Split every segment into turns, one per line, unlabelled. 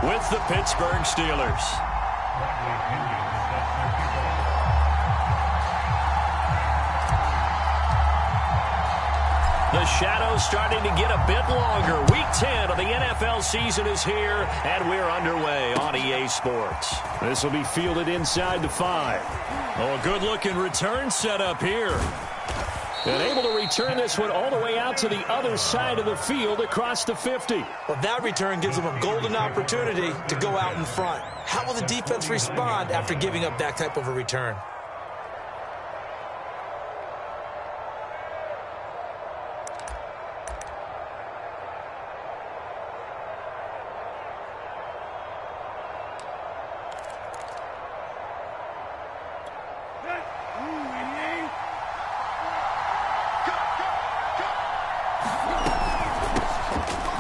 with the Pittsburgh Steelers. The shadow's starting to get a bit longer. Week 10 of the NFL season is here, and we're underway on EA Sports.
This will be fielded inside the 5.
Oh, a good-looking return setup here.
And able to return this one all the way out to the other side of the field across the 50.
Well, that return gives them a golden opportunity to go out in front. How will the defense respond after giving up that type of a return?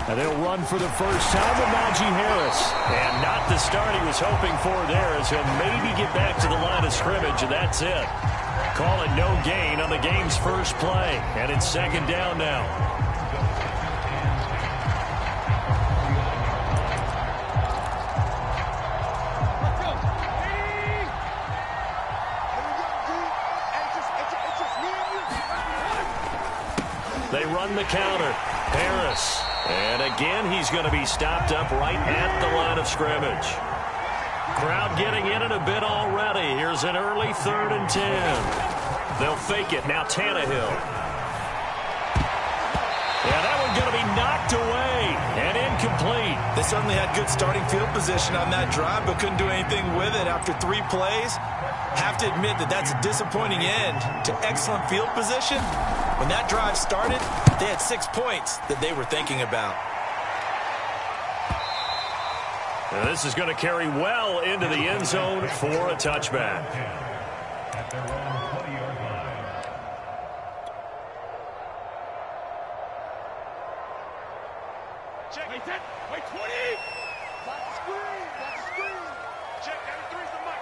And they'll run for the first time with Najee Harris.
And not the start he was hoping for there, as he'll maybe get back to the line of scrimmage, and that's it. Call it no gain on the game's first play. And it's second down now. They run the counter. Harris. And again, he's going to be stopped up right at the line of scrimmage. Crowd getting in it a bit already. Here's an early 3rd and 10. They'll fake it. Now Tannehill. Yeah, that one's going to be knocked away and incomplete.
They certainly had good starting field position on that drive, but couldn't do anything with it after 3 plays. Have to admit that that's a disappointing end to excellent field position. When that drive started, they had 6 points that they were thinking about.
And this is going to carry well into the end zone for a touchback.
Check it. Wait, 20. That's the screen. That's the screen. Check. 93's the mic.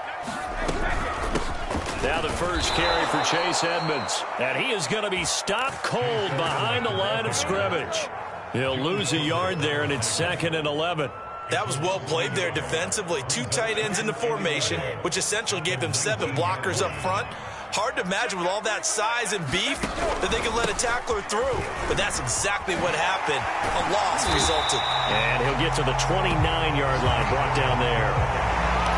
Now the first carry for Chase Edmonds. And he is going to be stopped cold behind the line of scrimmage. He'll lose a yard there, and it's 2nd and 11.
That was well played there defensively. 2 tight ends in the formation, which essentially gave them 7 blockers up front. Hard to imagine with all that size and beef that they could let a tackler through. But that's exactly what happened. A loss resulted.
And he'll get to the 29-yard line, brought down there.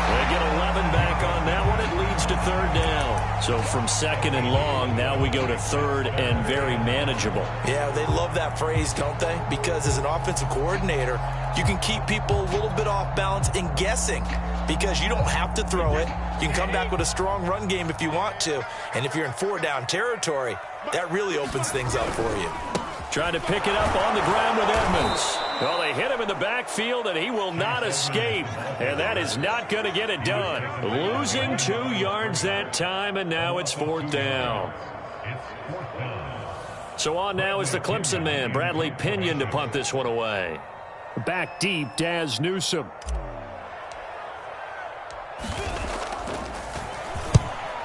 They get 11 back on that one. It leads to 3rd down. So from 2nd and long, now we go to 3rd and very manageable.
Yeah, they love that phrase, don't they? Because as an offensive coordinator, you can keep people a little bit off balance and guessing because you don't have to throw it. You can come back with a strong run game if you want to. And if you're in 4-down territory, that really opens things up for you.
Trying to pick it up on the ground with Edmonds. Well, they hit him in the backfield, and he will not escape. And that is not going to get it done. Losing 2 yards that time, and now it's 4th down. So on now is the Clemson man, Bradley Pinion, to punt this one away.
Back deep, Daz Newsome.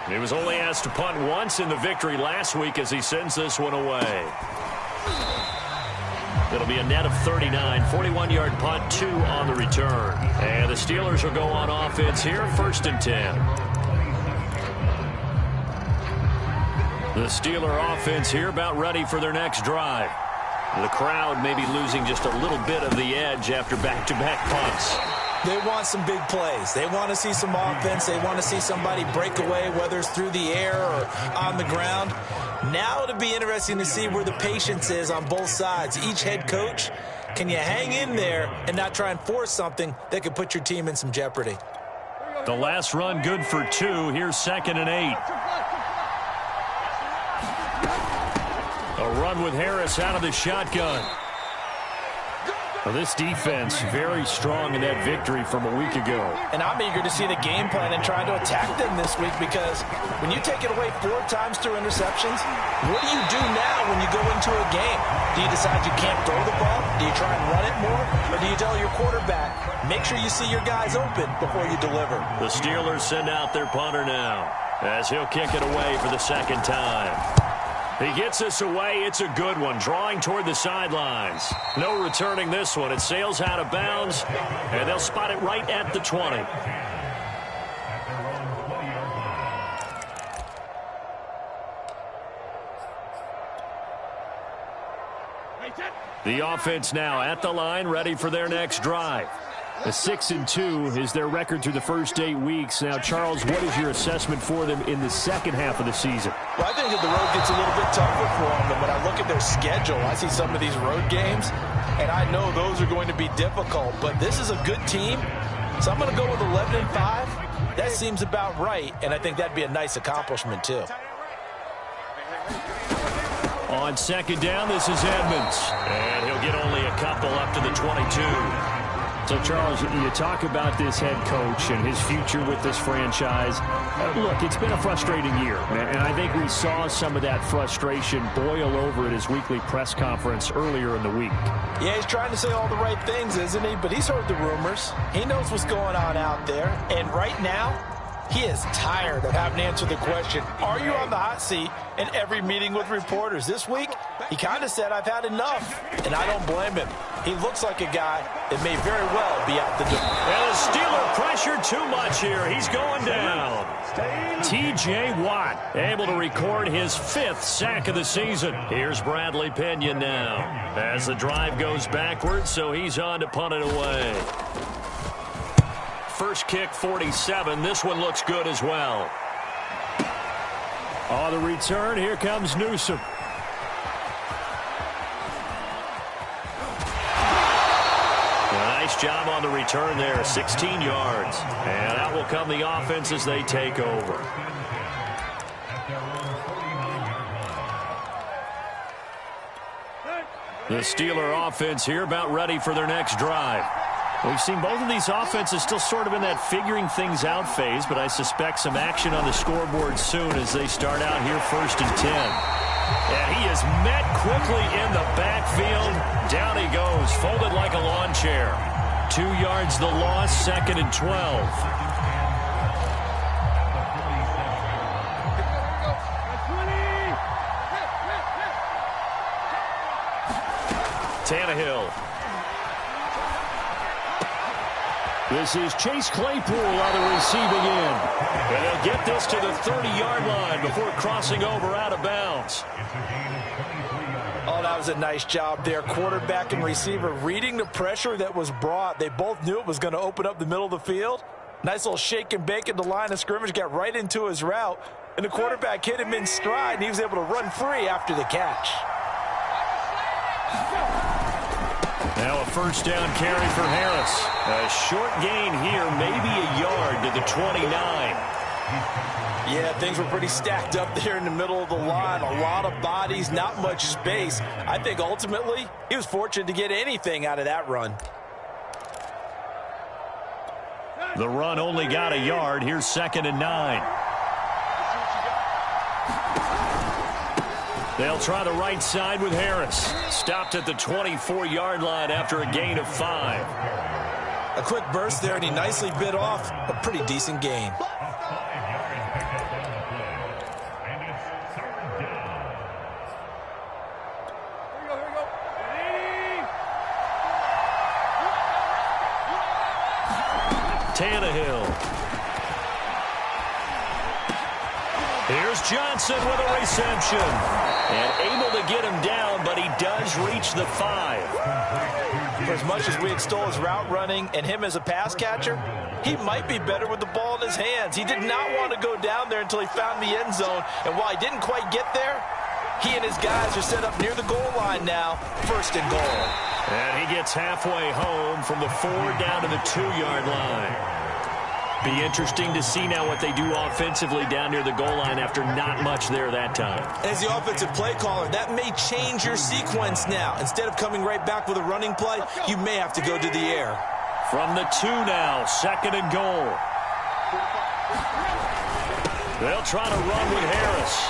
He was only asked to punt once in the victory last week as he sends this one away. It'll be a net of 39, 41-yard punt, 2 on the return. And the Steelers will go on offense here, 1st and 10. The Steeler offense here about ready for their next drive. The crowd may be losing just a little bit of the edge after back-to-back punts.
They want some big plays. They want to see some offense. They want to see somebody break away, whether it's through the air or on the ground. Now it'll be interesting to see where the patience is on both sides. Each head coach, can you hang in there and not try and force something that could put your team in some jeopardy?
The last run good for 2. Here's 2nd and 8. A run with Harris out of the shotgun.
Well, this defense very strong in that victory from a week ago.
And I'm eager to see the game plan and try to attack them this week because when you take it away 4 times through interceptions, what do you do now when you go into a game? Do you decide you can't throw the ball? Do you try and run it more? Or do you tell your quarterback, make sure you see your guys open before you deliver?
The Steelers send out their punter now as he'll kick it away for the 2nd time. He gets this away. It's a good one. Drawing toward the sidelines. No returning this one. It sails out of bounds, and they'll spot it right at the 20. The offense now at the line, ready for their next drive.
A 6-2 is their record through the first 8 weeks. Now, Charles, what is your assessment for them in the second half of the season?
Well, I think that the road gets a little bit tougher for them. But when I look at their schedule, I see some of these road games, and I know those are going to be difficult. But this is a good team, so I'm going to go with 11-5. That seems about right, and I think that'd be a nice accomplishment, too.
On second down, this is Edmonds.
And he'll get only a couple up to the 22.
So, Charles, you talk about this head coach and his future with this franchise. Look, it's been a frustrating year, and I think we saw some of that frustration boil over at his weekly press conference earlier in the week.
Yeah, he's trying to say all the right things, isn't he? But he's heard the rumors. He knows what's going on out there. And right now, he is tired of having to answer the question, are you on the hot seat in every meeting with reporters? This week, he kind of said, I've had enough. And I don't blame him. He looks like a guy that may very well be out the door.
And the Steeler pressure too much here. He's going down.
T.J. Watt
able to record his 5th sack of the season. Here's Bradley Pinion now as the drive goes backwards, so he's on to punt it away. First kick, 47. This one looks good as well.
On the return, here comes Newsome.
Nice job on the return there, 16 yards. And out will come the offense as they take over. The Steeler offense here about ready for their next drive. We've seen both of these offenses still sort of in that figuring things out phase, but I suspect some action on the scoreboard soon as they start out here 1st and 10. And he is met quickly in the backfield. Down he goes, folded like a lawn chair. 2 yards the loss, 2nd and 12. Tannehill.
This is Chase Claypool on the receiving end.
And they'll get this to the 30-yard line before crossing over out of bounds.
Oh, that was a nice job there. Quarterback and receiver reading the pressure that was brought. They both knew it was going to open up the middle of the field. Nice little shake and bake at the line of scrimmage, got right into his route. And the quarterback hit him in stride, and he was able to run free after the catch.
Now a first down carry for Harris. A short gain here, maybe a yard to the 29.
Yeah, things were pretty stacked up there in the middle of the line. A lot of bodies, not much space. I think ultimately he was fortunate to get anything out of that run.
The run only got a yard. Here's 2nd and 9. They'll try the right side with Harris. Stopped at the 24-yard line after a gain of 5.
A quick burst there, and he nicely bit off a pretty decent gain.
Tannehill. Here's Johnson with a reception. And able to get him down, but he does reach the 5.
For as much as we extol his route running and him as a pass catcher, he might be better with the ball in his hands. He did not want to go down there until he found the end zone. And while he didn't quite get there, he and his guys are set up near the goal line now, 1st and goal.
And he gets halfway home from the 4 down to the 2-yard line. Be interesting to see now what they do offensively down near the goal line after not much there that time.
As the offensive play caller, that may change your sequence now. Instead of coming right back with a running play, you may have to go to the air.
From the 2 now, 2nd and goal. They'll try to run with Harris.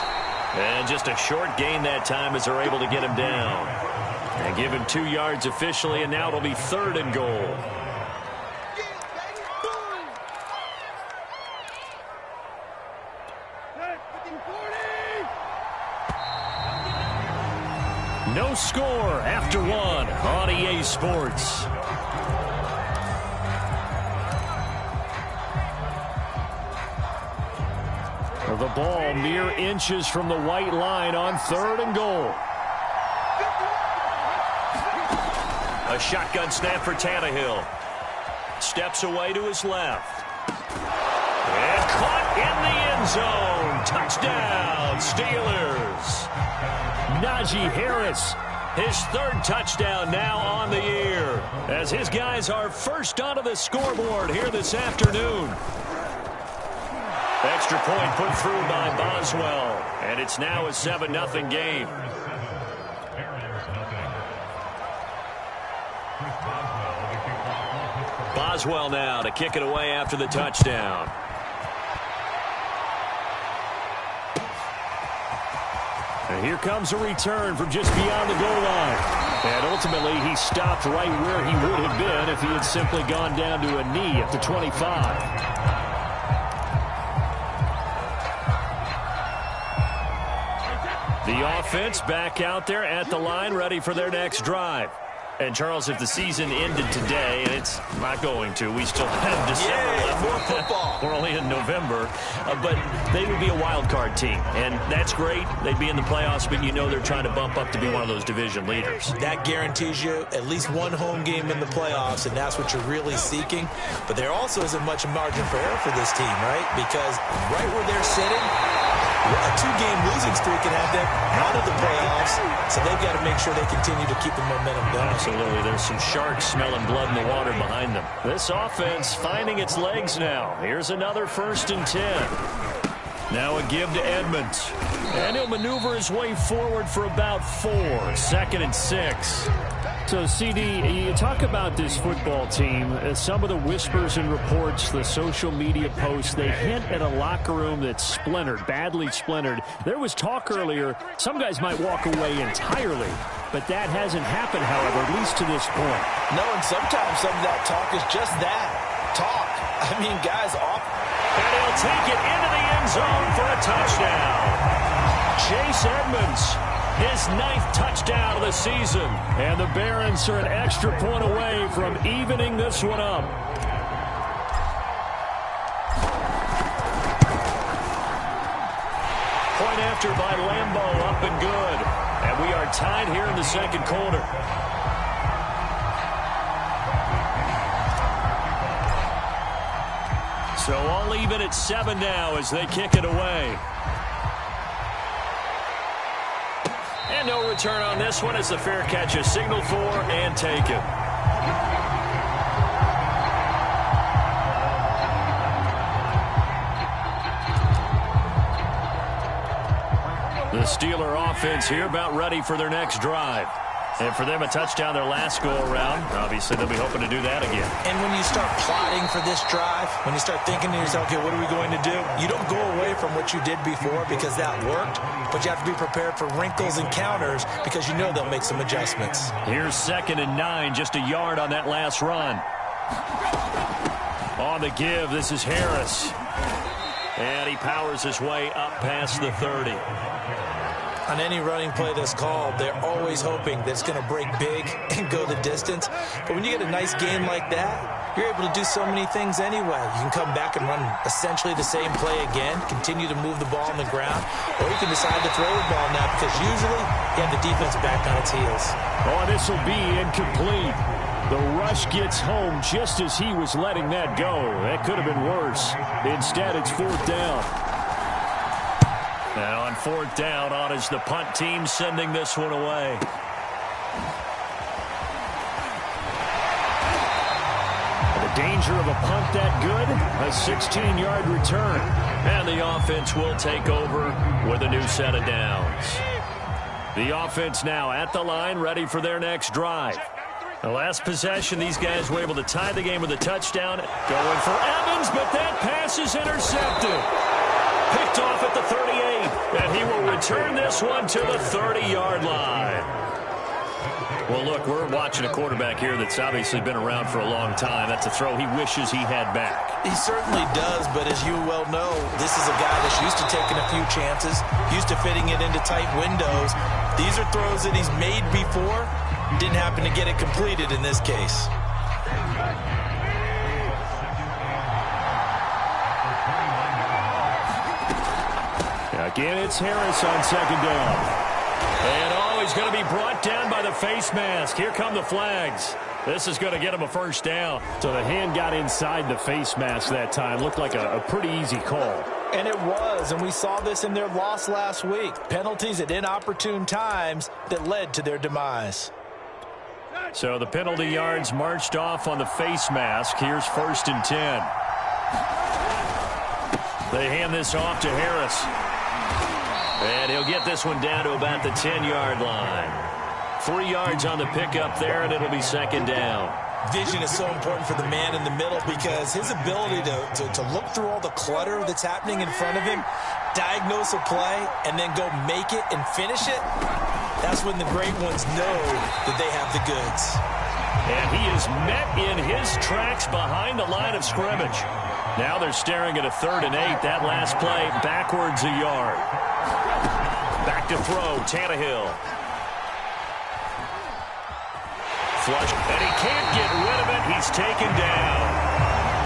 And just a short gain that time as they're able to get him down. And give him 2 yards officially, and now it'll be 3rd and goal. No score after one on EA Sports. The ball mere inches from the white line on 3rd and goal. A shotgun snap for Tannehill. Steps away to his left. And caught in the end zone. Touchdown, Steelers. Najee Harris, his 3rd touchdown now on the year, as his guys are first onto the scoreboard here this afternoon. Extra point put through by Boswell, and it's now a 7-0 game. Boswell now to kick it away after the touchdown. And here comes a return from just beyond the goal line. And ultimately, he stopped right where he would have been if he had simply gone down to a knee at the 25. The offense back out there at the line, ready for their next drive. And, Charles, if the season ended today, and it's not going to, we still have December left.
More football.
We're only in November. But they would be a wild card team, and that's great. They'd be in the playoffs, but you know they're trying to bump up to be one of those division leaders.
That guarantees you at least one home game in the playoffs, and that's what you're really seeking. But there also isn't much margin for error for this team, right? Because right where they're sitting, a 2-game losing streak can have them out of the playoffs, so they've got to make sure they continue to keep the momentum going.
Absolutely. There's some sharks smelling blood in the water behind them. This offense finding its legs now. Here's another 1st and 10. Now a give to Edmonds. And he'll maneuver his way forward for about 4. 2nd and 6.
So, CD, you talk about this football team. Some of the whispers and reports, the social media posts, they hint at a locker room that's splintered, badly splintered. There was talk earlier, some guys might walk away entirely. But that hasn't happened, however, at least to this point.
No, and sometimes some of that talk is just that, talk. I mean, guys off.
And he'll take it into the end zone for a touchdown. Chase Edmonds, his 9th touchdown of the season.
And the Barons are an extra point away from evening this one up.
Point after by Lambeau, up and good. And we are tied here in the 2nd quarter. So all even at 7 now as they kick it away. And no return on this one as the fair catch is signaled for and taken. The Steeler offense here about ready for their next drive. And for them, a touchdown their last go-around. Obviously, they'll be hoping to do that again.
And when you start plotting for this drive, when you start thinking to yourself, okay, what are we going to do? You don't go away from what you did before because that worked, but you have to be prepared for wrinkles and counters because you know they'll make some adjustments.
Here's 2nd and 9, just a yard on that last run. On the give, this is Harris. And he powers his way up past the 30.
On any running play that's called, they're always hoping that it's going to break big and go the distance. But when you get a nice game like that, you're able to do so many things anyway. You can come back and run essentially the same play again, continue to move the ball on the ground, or you can decide to throw the ball now because usually you have the defense back on its heels.
Oh, this will be incomplete. The rush gets home just as he was letting that go. That could have been worse. Instead, it's 4th down.
And on 4th down, on is the punt team sending this one away.
The danger of a punt that good, a 16-yard return.
And the offense will take over with a new set of downs. The offense now at the line, ready for their next drive. The last possession, these guys were able to tie the game with a touchdown. Going for Evans, but that pass is intercepted. Picked off at the 38, and he will return this one to the 30-yard line. Well, look, we're watching a quarterback here that's obviously been around for a long time. That's a throw he wishes he had back.
He certainly does, but as you well know, this is a guy that's used to taking a few chances, used to fitting it into tight windows. These are throws that he's made before. Didn't happen to get it completed in this case.
Again, it's Harris on second down.
And he's going to be brought down by the face mask. Here come the flags. This is going to get him a first down.
So the hand got inside the face mask that time. Looked like a pretty easy call.
And it was, and we saw this in their loss last week. Penalties at inopportune times that led to their demise.
So the penalty yards marched off on the face mask. Here's 1st and 10. They hand this off to Harris. And he'll get this one down to about the 10-yard line. 3 yards on the pickup there, and it'll be 2nd down.
Vision is so important for the man in the middle because his ability to look through all the clutter that's happening in front of him, diagnose a play, and then go make it and finish it, that's when the great ones know that they have the goods.
And he is met in his tracks behind the line of scrimmage. Now they're staring at a 3rd and 8. That last play backwards a yard. Back to throw, Tannehill. Flush, and he can't get rid of it. He's taken down.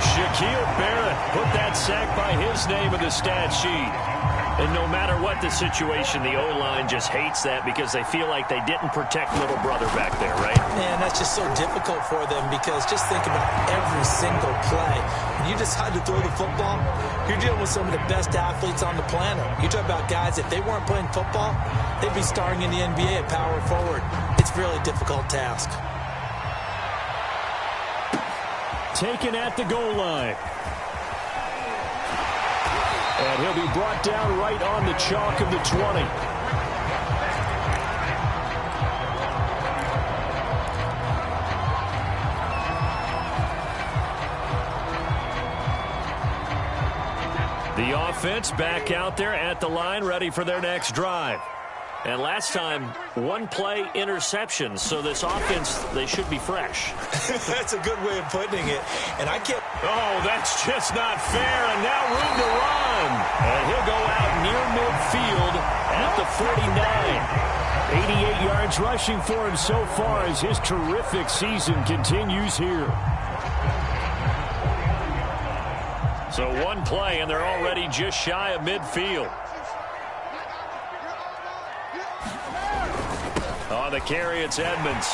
Shaquille Barrett put that sack by his name in the stat sheet. And no matter what the situation, the O-line just hates that because they feel like they didn't protect little brother back there, right?
Man, that's just so difficult for them because just think about every single play. When you decide to throw the football, you're dealing with some of the best athletes on the planet. You talk about guys, if they weren't playing football, they'd be starring in the NBA at power forward. It's a really difficult task.
Taken at the goal line. And he'll be brought down right on the chalk of the 20.
The offense back out there at the line, ready for their next drive. And last time, 1-play interception. So this offense, they should be fresh.
That's a good way of putting it. And I can't...
Oh, that's just not fair. And now room to run. And he'll go out near midfield at the 49.
88 yards rushing for him so far as his terrific season continues here.
So 1 play, and they're already just shy of midfield. On the carry, it's Edmonds.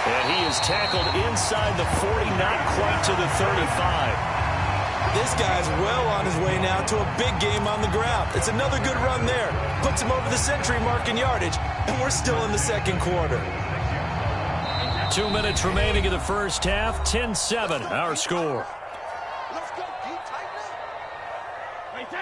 And he is tackled inside the 40, not quite to the 35.
This guy's well on his way now to a big game on the ground. It's another good run there. Puts him over the century mark in yardage, and we're still in the 2nd quarter.
2 minutes remaining in the first half. 10-7, our score.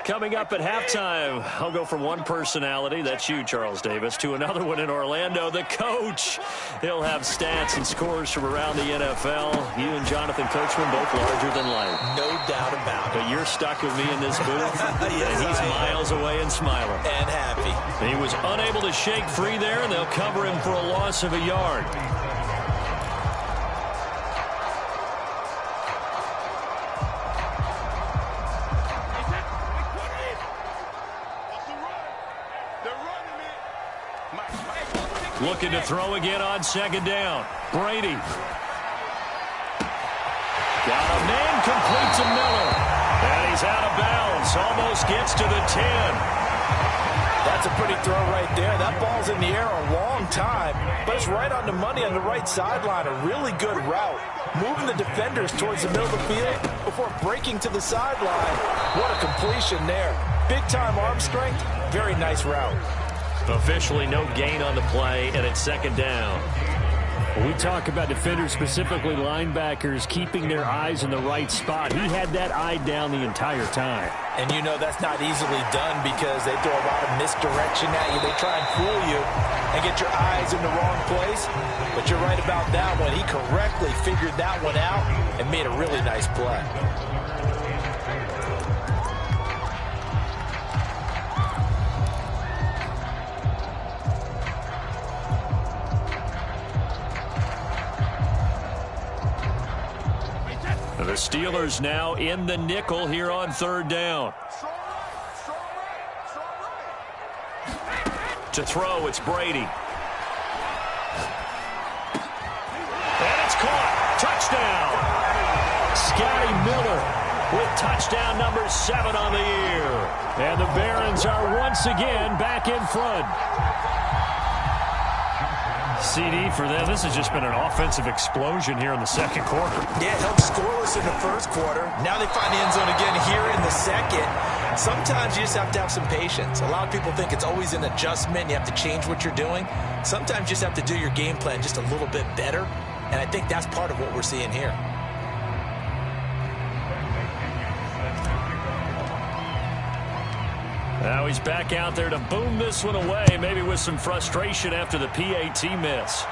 Coming up at halftime, I'll go from one personality, that's you, Charles Davis, to another one in Orlando, the coach. He'll have stats and scores from around the NFL. You and Jonathan Coachman, both larger than life.
No doubt about it.
But you're stuck with me in this booth,
yes,
and he's miles away and smiling.
And happy.
He was unable to shake free there, and they'll cover him for a loss of a yard. Looking to throw again on 2nd down. Brady. Got a man, complete to Miller. And he's out of bounds. Almost gets to the 10.
That's a pretty throw right there. That ball's in the air a long time, but it's right on the money on the right sideline. A really good route. Moving the defenders towards the middle of the field before breaking to the sideline. What a completion there. Big-time arm strength. Very nice route.
Officially no gain on the play, and it's 2nd down.
When we talk about defenders, specifically linebackers, keeping their eyes in the right spot. He had that eye down the entire time.
And you know that's not easily done because they throw a lot of misdirection at you. They try and fool you and get your eyes in the wrong place. But you're right about that one. He correctly figured that one out and made a really nice play.
The Steelers now in the nickel here on 3rd down. To throw, it's Brady. And it's caught. Touchdown. Scotty Miller with touchdown number 7 on the year. And the Barons are once again back in front.
CD for them. This has just been an offensive explosion here in the second quarter.
Yeah, held scoreless in the first quarter. Now they find the end zone again here in the second. Sometimes you just have to have some patience. A lot of people think it's always an adjustment. You have to change what you're doing. Sometimes you just have to do your game plan just a little bit better. And I think that's part of what we're seeing here.
Now he's back out there to boom this one away, maybe with some frustration after the PAT miss.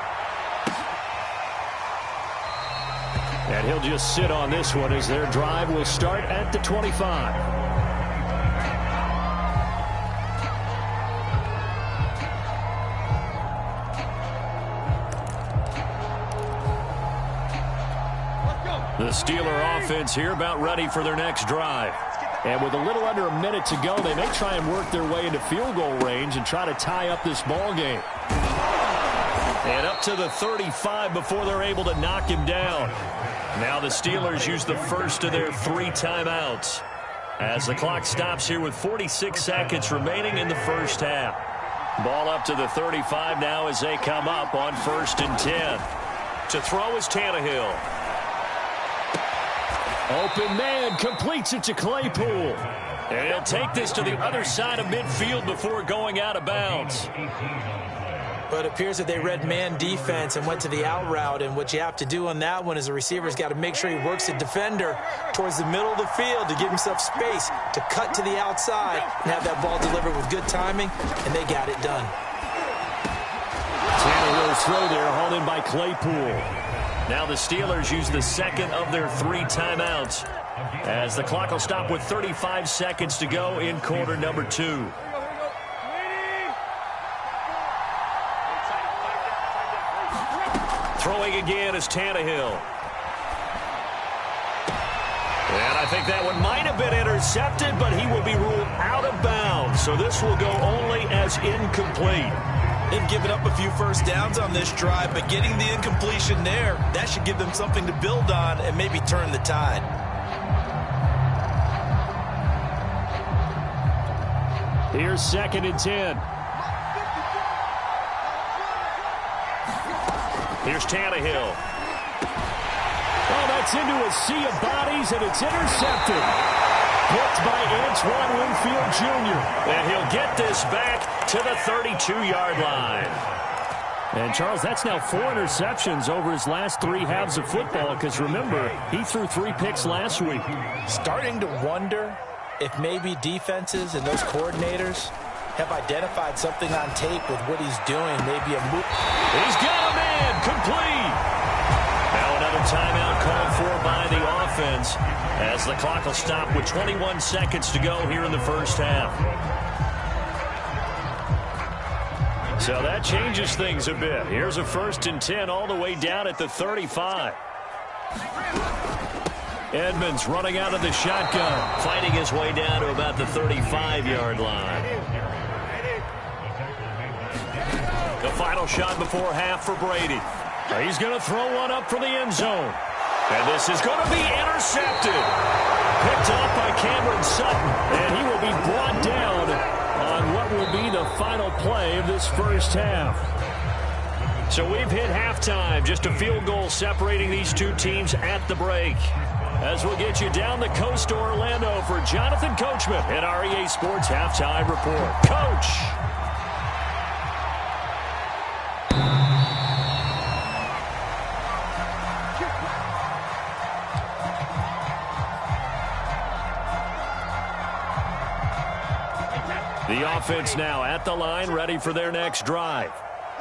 And he'll just sit on this one as their drive will start at the 25.
The Steeler offense here about ready for their next drive.
And with a little under a minute to go, they may try and work their way into field goal range and try to tie up this ball game.
And up to the 35 before they're able to knock him down. Now the Steelers use the first of their 3 timeouts as the clock stops here with 46 seconds remaining in the first half. Ball up to the 35 now as they come up on 1st and 10. To throw is Tannehill.
Open man completes it to Claypool.
And he'll take this to the other side of midfield before going out of bounds.
But it appears that they read man defense and went to the out route. And what you have to do on that one is the receiver's got to make sure he works the defender towards the middle of the field to give himself space to cut to the outside and have that ball delivered with good timing, and they got it done.
Tannehill's throw there hauled in by Claypool.
Now the Steelers use the second of their 3 timeouts as the clock will stop with 35 seconds to go in quarter number 2. Throwing again is Tannehill. And I think that one might have been intercepted, but he will be ruled out of bounds. So this will go only as incomplete.
They've given up a few first downs on this drive, but getting the incompletion there, that should give them something to build on and maybe turn the tide.
Here's 2nd and 10.
Here's Tannehill.
Oh, that's into a sea of bodies, and it's intercepted. Picked by Antoine Winfield Jr.
And he'll get this back to the 32-yard line.
And, Charles, that's now 4 interceptions over his last 3 halves of football, because, remember, he threw 3 picks last week.
Starting to wonder if maybe defenses and those coordinators have identified something on tape with what he's doing, maybe a move.
He's got a man, complete. Now another timeout called for by the offense as the clock will stop with 21 seconds to go here in the first half. So that changes things a bit. Here's a 1st and 10 all the way down at the 35. Edmonds running out of the shotgun, fighting his way down to about the 35-yard line. The final shot before half for Brady. He's going to throw one up for the end zone. And this is going to be intercepted. Picked off by Cameron Sutton. And he will be brought down on what will be the final play of this first half. So we've hit halftime. Just a field goal separating these 2 teams at the break. As we'll get you down the coast to Orlando for Jonathan Coachman at our EA Sports Halftime Report. Coach! The offense now at the line, ready for their next drive.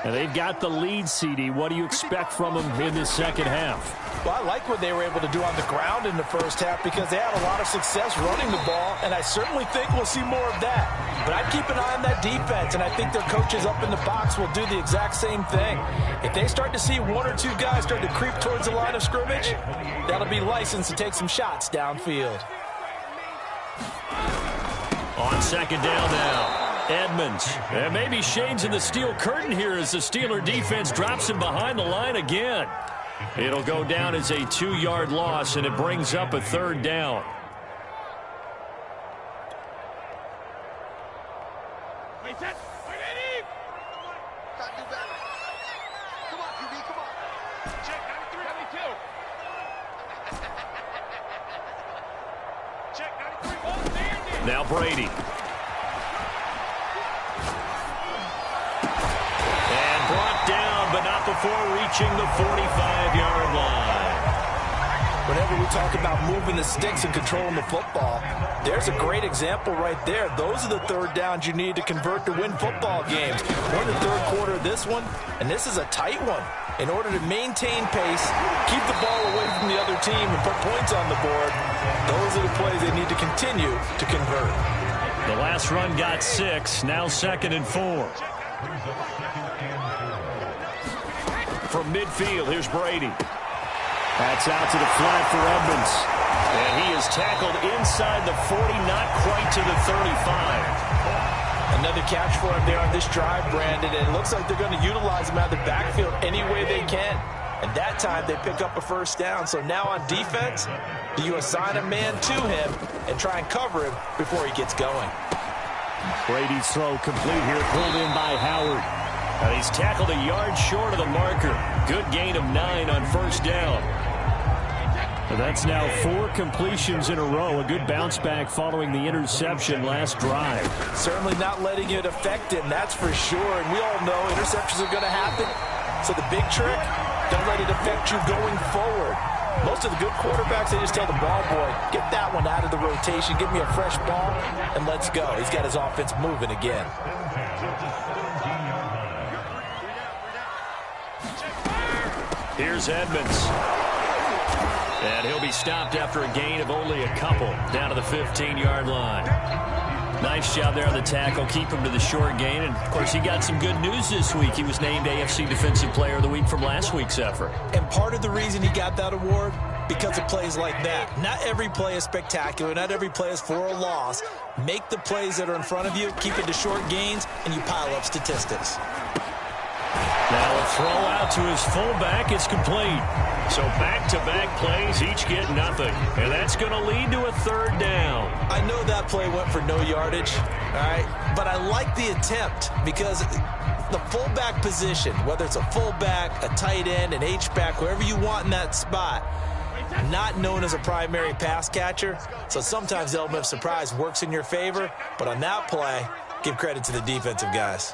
And they've got the lead, CD. What do you expect from them in this second half?
Well, I like what they were able to do on the ground in the first half because they had a lot of success running the ball, and I certainly think we'll see more of that. But I'd keep an eye on that defense, and I think their coaches up in the box will do the exact same thing. If they start to see 1 or 2 guys start to creep towards the line of scrimmage, that'll be licensed to take some shots downfield.
On 2nd down now. Edmonds. And maybe Shane's in the steel curtain here as the Steeler defense drops him behind the line again. It'll go down as a 2-yard loss, and it brings up a 3rd down.
Wait, set. Wait, Eddie. Gotta do better. Come on, QB, come on. Check, 93, 92. Check, 93, ball standing.
Now Brady. And brought down, but not before reaching the 45-yard line.
Whenever we talk about moving the sticks and controlling the football, there's a great example right there. Those are the 3rd downs you need to convert to win football games. We're in the 3rd quarter of this one, and this is a tight one. In order to maintain pace, keep the ball away from the other team, and put points on the board, those are the plays they need to continue to convert.
The last run got 6, now 2nd and 4. From midfield, here's Brady.
That's out to the flat for Edmonds.
And he is tackled inside the 40, not quite to the 35.
Another catch for him there on this drive, Brandon. And it looks like they're going to utilize him out of the backfield any way they can. And that time they pick up a 1st down. So now on defense, do you assign a man to him and try and cover him before he gets going?
Brady's throw complete here, pulled in by Howard.
And he's tackled a yard short of the marker. Good gain of 9 on 1st down.
That's now 4 completions in a row. A good bounce back following the interception last drive.
Certainly not letting it affect him, that's for sure. And we all know interceptions are going to happen. So the big trick, don't let it affect you going forward. Most of the good quarterbacks, they just tell the ball boy, get that one out of the rotation, give me a fresh ball, and let's go. He's got his offense moving again.
Here's Edmonds. And he'll be stopped after a gain of only a couple down to the 15-yard line. Nice job there on the tackle. Keep him to the short gain. And, of course, he got some good news this week. He was named AFC Defensive Player of the Week from last week's effort.
And part of the reason he got that award, because of plays like that. Not every play is spectacular. Not every play is for a loss. Make the plays that are in front of you, keep it to short gains, and you pile up statistics.
Now a throw out to his fullback is complete. So back-to-back plays, each get nothing. And that's going to lead to a 3rd down.
I know that play went for no yardage, all right? But I like the attempt because the fullback position, whether it's a fullback, a tight end, an H-back, wherever you want in that spot, not known as a primary pass catcher. So sometimes the element of surprise works in your favor. But on that play, give credit to the defensive guys.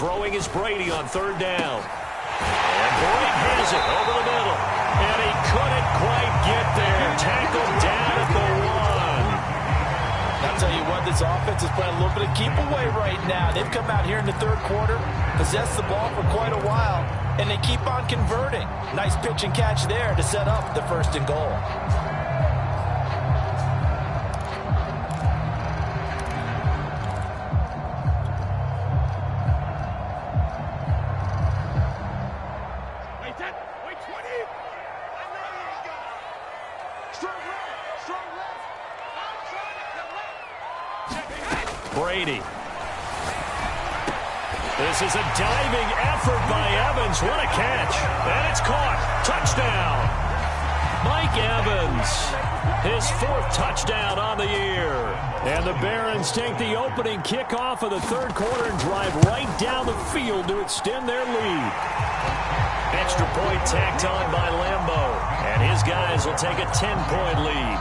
Throwing is Brady on 3rd down. And Boyd has it over the middle. And he couldn't quite get there. Tackled down at the 1.
I'll tell you what, this offense is playing a little bit of keep away right now. They've come out here in the 3rd quarter, possessed the ball for quite a while, and they keep on converting. Nice pitch and catch there to set up the 1st and goal.
Brady. This is a diving effort by Evans. What a catch. And it's caught. Touchdown. Mike Evans. His 4th touchdown on the year.
And the Barons take the opening kickoff of the 3rd quarter and drive right down the field to extend their lead.
Extra point tacked on by Lambeau. And his guys will take a 10-point lead.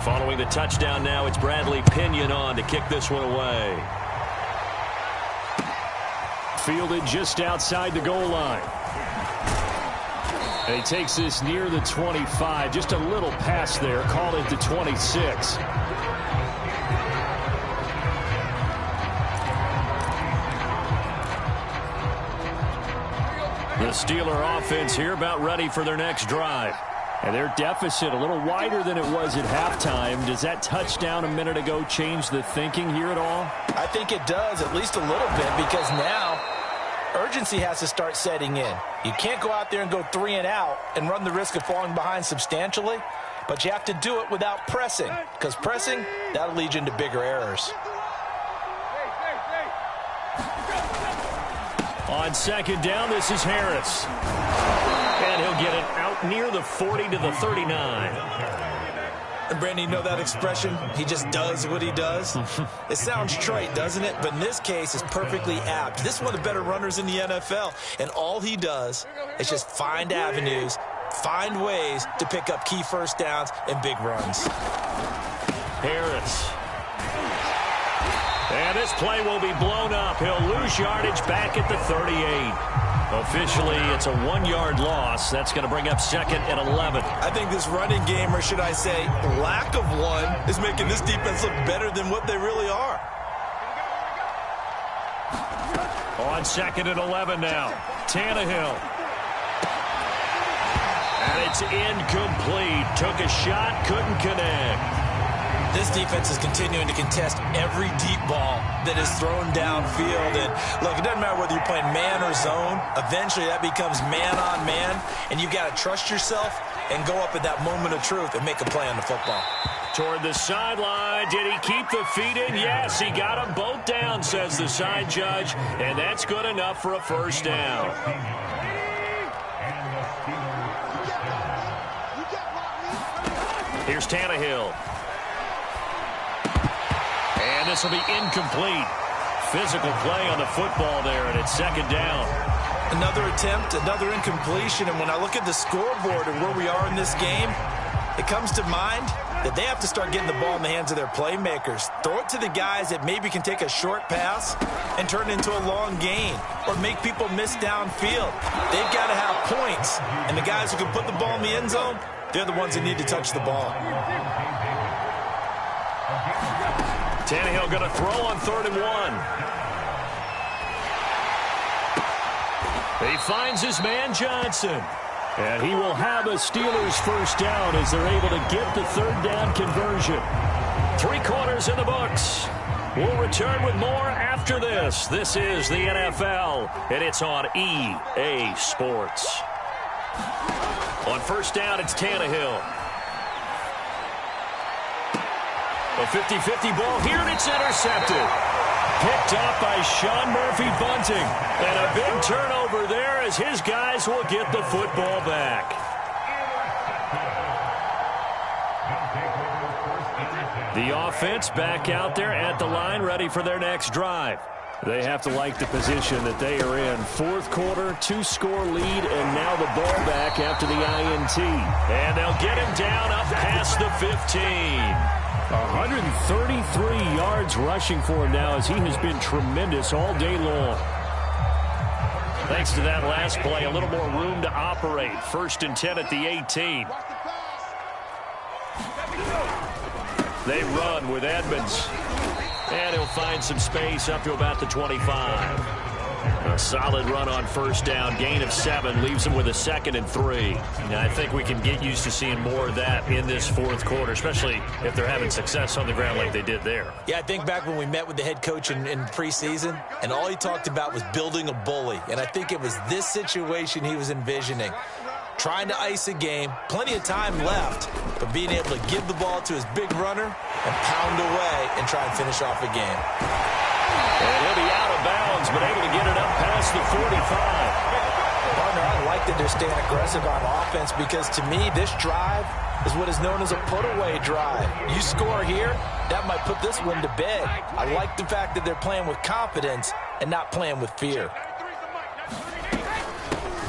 Following the touchdown now, it's Bradley Pinion on to kick this one away.
Fielded just outside the goal line. And he takes this near the 25. Just a little pass there. Called it the 26.
The Steeler offense here about ready for their next drive.
And their deficit a little wider than it was at halftime. Does that touchdown a minute ago change the thinking here at all?
I think it does, at least a little bit, because now urgency has to start setting in. You can't go out there and go 3 and out and run the risk of falling behind substantially, but you have to do it without pressing, because pressing, that'll lead you into bigger errors.
On second down, this is Harris. And he'll get it out near the 40 to the 39.
And Brandon, you know that expression? He just does what he does? It sounds trite, doesn't it? But in this case, it's perfectly apt. This is one of the better runners in the NFL. And all he does is just find avenues, find ways to pick up key first downs and big runs.
Harris. And this play will be blown up. He'll lose yardage back at the 38. Officially, it's a 1-yard loss. That's going to bring up second and 11.
I think this running game, or should I say lack of one, is making this defense look better than what they really are.
On second and 11 now. Tannehill. And it's incomplete. Took a shot, couldn't connect.
This defense is continuing to contest every deep ball that is thrown downfield. And look, it doesn't matter whether you're playing man or zone. Eventually, that becomes man on man. And you've got to trust yourself and go up at that moment of truth and make a play on the football.
Toward the sideline. Did he keep the feet in? Yes, he got them both down, says the side judge. And that's good enough for a first down. Here's Tannehill. And this will be incomplete. Physical play on the football there, and it's second down.
Another attempt, another incompletion. And when I look at the scoreboard and where we are in this game, it comes to mind that they have to start getting the ball in the hands of their playmakers. Throw it to the guys that maybe can take a short pass and turn it into a long gain or make people miss downfield. They've got to have points. And the guys who can put the ball in the end zone, they're the ones that need to touch the ball.
Tannehill going to throw on 3rd and 1. He finds his man Johnson.
And he will have a Steelers first down as they're able to get the 3rd down conversion.
3 quarters in the books. We'll return with more after this. This is the NFL, and it's on EA Sports. On first down, it's Tannehill. A 50-50 ball here, and it's intercepted. Picked up by Sean Murphy-Bunting. And a big turnover there as his guys will get the football back. The offense back out there at the line, ready for their next drive.
They have to like the position that they are in. 4th quarter, 2-score lead, and now the ball back after the INT.
And they'll get him down up past the 15.
133 yards rushing for him now as he has been tremendous all day long.
Thanks to that last play, a little more room to operate. 1st and 10 at the 18. They run with Edmonds. And he'll find some space up to about the 25. A solid run on first down. Gain of 7 leaves him with a 2nd and 3. Now, I think we can get used to seeing more of that in this 4th quarter, especially if they're having success on the ground like they did there.
Yeah, I think back when we met with the head coach in preseason, and all he talked about was building a bully. And I think it was this situation he was envisioning. Trying to ice a game, plenty of time left, but being able to give the ball to his big runner and pound away and try and finish off a game.
And he'll be out of bounds, but able to get it up past the 45.
Partner, I like that they're staying aggressive on offense because, to me, this drive is what is known as a put-away drive. You score here, that might put this one to bed. I like the fact that they're playing with confidence and not playing with fear.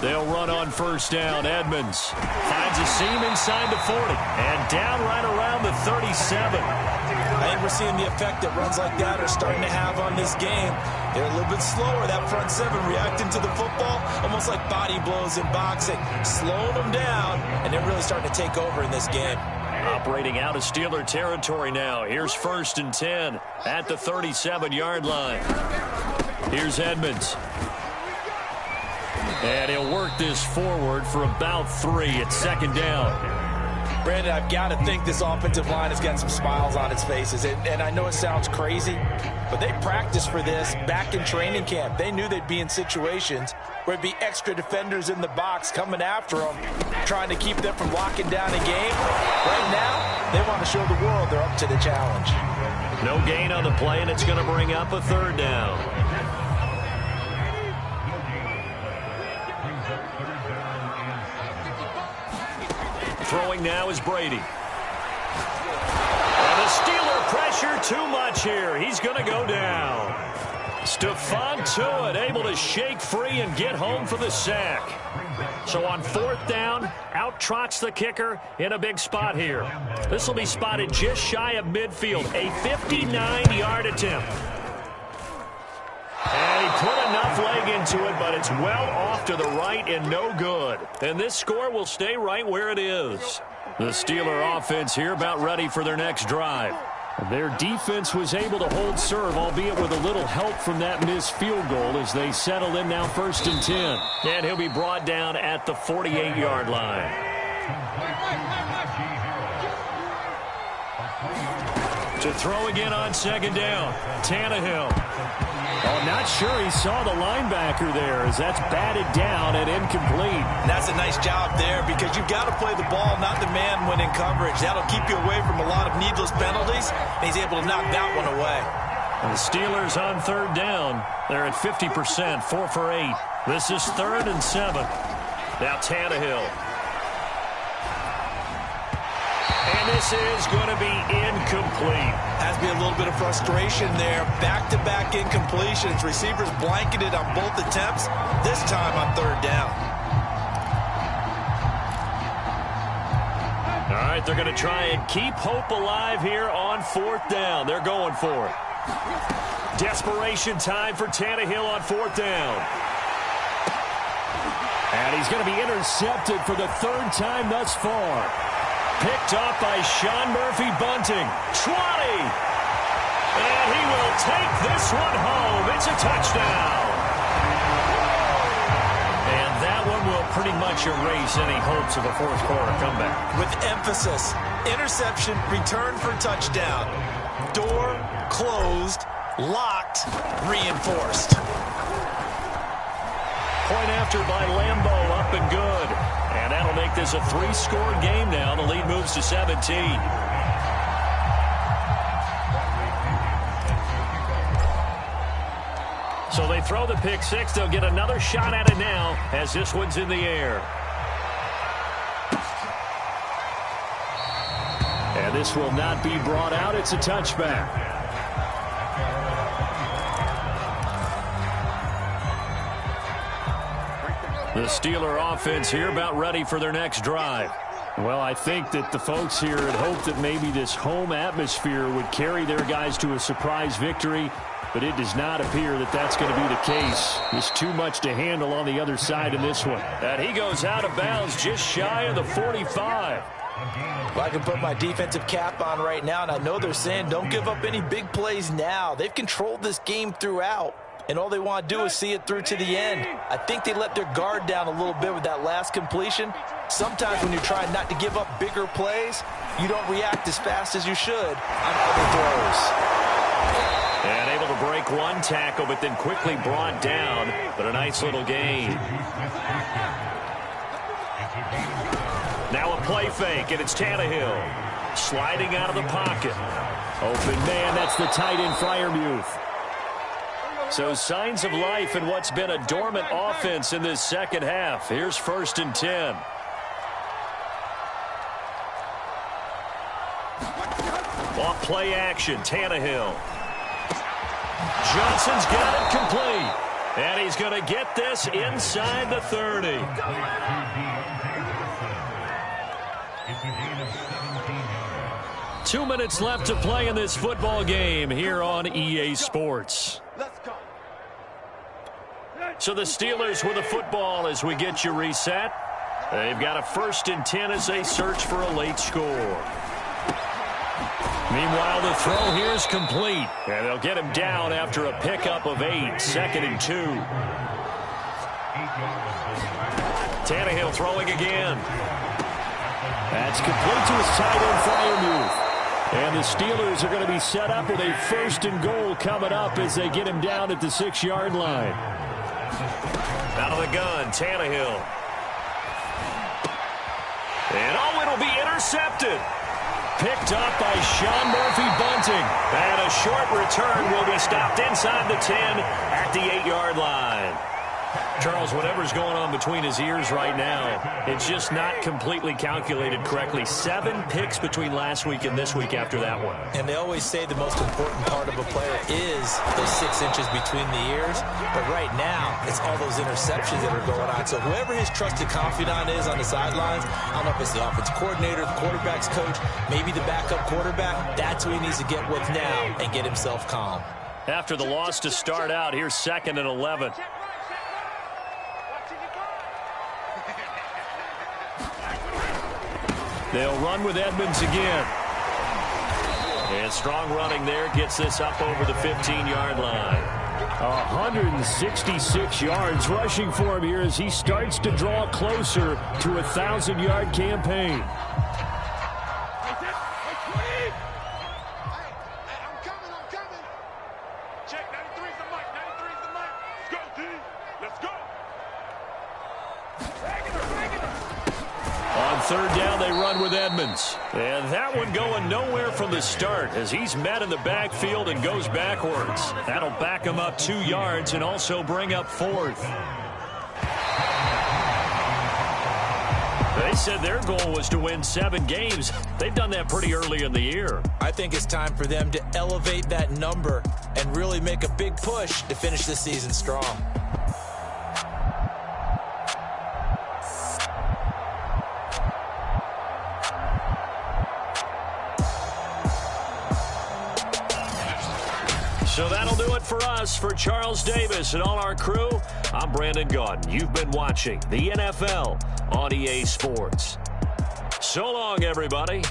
They'll run on first down. Edmonds finds a seam inside the 40 and down right around the 37.
I think we're seeing the effect that runs like that are starting to have on this game. They're a little bit slower, that front seven, reacting to the football, almost like body blows in boxing, slowing them down, and they're really starting to take over in this game.
Operating out of Steeler territory now. Here's 1st and 10 at the 37-yard line. Here's Edmonds. And he'll work this forward for about 3 at 2nd down.
Brandon, I've got to think this offensive line has got some smiles on its faces. And I know it sounds crazy, but they practiced for this back in training camp. They knew they'd be in situations where it'd be extra defenders in the box coming after them, trying to keep them from locking down a game. Right now, they want to show the world they're up to the challenge.
No gain on the play, and it's going to bring up a 3rd down. Throwing now is Brady. And the Steeler pressure too much here. He's going to go down. Stephon Tuitt able to shake free and get home for the sack. So on 4th down, out trots the kicker in a big spot here. This will be spotted just shy of midfield. A 59-yard attempt. And he put enough leg into it, but it's well off to the right and no good. And this score will stay right where it is. The Steeler offense here about ready for their next drive.
Their defense was able to hold serve, albeit with a little help from that missed field goal as they settle in now 1st and 10.
And he'll be brought down at the 48-yard line. To throw again on 2nd down, Tannehill.
Oh, not sure he saw the linebacker there as that's batted down and incomplete.
And that's a nice job there because you've got to play the ball, not the man when in coverage. That'll keep you away from a lot of needless penalties, and he's able to knock that one away.
And the Steelers on 3rd down. They're at 50%, 4 for 8. This is 3rd and 7. Now Tannehill. And this is going to be incomplete.
Has to be a little bit of frustration there. Back-to-back incompletions. Receivers blanketed on both attempts, this time on 3rd down.
All right, they're going to try and keep hope alive here on 4th down. They're going for it. Desperation time for Tannehill on 4th down.
And he's going to be intercepted for the 3rd time thus far.
Picked off by Sean Murphy Bunting. 20. And he will take this one home. It's a touchdown. And that one will pretty much erase any hopes of a 4th quarter comeback.
With emphasis. Interception, return for touchdown. Door closed, locked, reinforced.
Point after by Lambeau, up and good. And that'll make this a 3-score game now. The lead moves to 17. So they throw the pick 6. They'll get another shot at it now as this one's in the air.
And this will not be brought out. It's a touchback.
The Steeler offense here about ready for their next drive.
Well, I think that the folks here had hoped that maybe this home atmosphere would carry their guys to a surprise victory, but it does not appear that that's going to be the case. There's too much to handle on the other side in this one.
And he goes out of bounds just shy of the 45.
Well, I can put my defensive cap on right now, and I know they're saying don't give up any big plays now. They've controlled this game throughout, and all they want to do is see it through to the end. I think they let their guard down a little bit with that last completion. Sometimes when you're trying not to give up bigger plays, you don't react as fast as you should on other throws.
And able to break one tackle, but then quickly brought down. But a nice little gain. Now a play fake, and it's Tannehill. Sliding out of the pocket.
Open man, that's the tight end Freiermuth.
So signs of life in what's been a dormant offense in this second half. Here's 1st and 10. Off play action, Tannehill. Johnson's got it complete. And he's going to get this inside the 30. 2 minutes left to play in this football game here on EA Sports.
Let's go.
So the Steelers with the football as we get you reset. They've got a 1st and 10 as they search for a late score. Meanwhile, the throw here is complete. And they'll get him down after a pickup of 8. 2nd and 2. Tannehill throwing again.
That's complete to his tight end flyer move. And the Steelers are going to be set up with a 1st and goal coming up as they get him down at the 6-yard line.
Out of the gun, Tannehill. And it'll be intercepted. Picked up by Sean Murphy-Bunting. And a short return will be stopped inside the 10 at the 8-yard line. Charles, whatever's going on between his ears right now, it's just not completely calculated correctly. 7 picks between last week and this week after that one.
And they always say the most important part of a player is those 6 inches between the ears. But right now, it's all those interceptions that are going on. So whoever his trusted confidant is on the sidelines, I don't know if it's the offensive coordinator, the quarterback's coach, maybe the backup quarterback, that's who he needs to get with now and get himself calm.
After the loss to start out, here's 2nd and 11. They'll run with Edmonds again. And strong running there gets this up over the 15-yard line.
166 yards rushing for him here as he starts to draw closer to a 1,000-yard campaign.
I'm coming. Check, 93's the mic. Let's go, D. Let's go.
On 3rd down, they run with Edmonds. And that one going nowhere from the start as he's met in the backfield and goes backwards. That'll back him up 2 yards and also bring up 4th. They said their goal was to win 7 games. They've done that pretty early in the year.
I think it's time for them to elevate that number and really make a big push to finish the season strong.
So that'll do it for us. For Charles Davis and all our crew, I'm Brandon Gaudin. You've been watching the NFL on EA Sports. So long, everybody.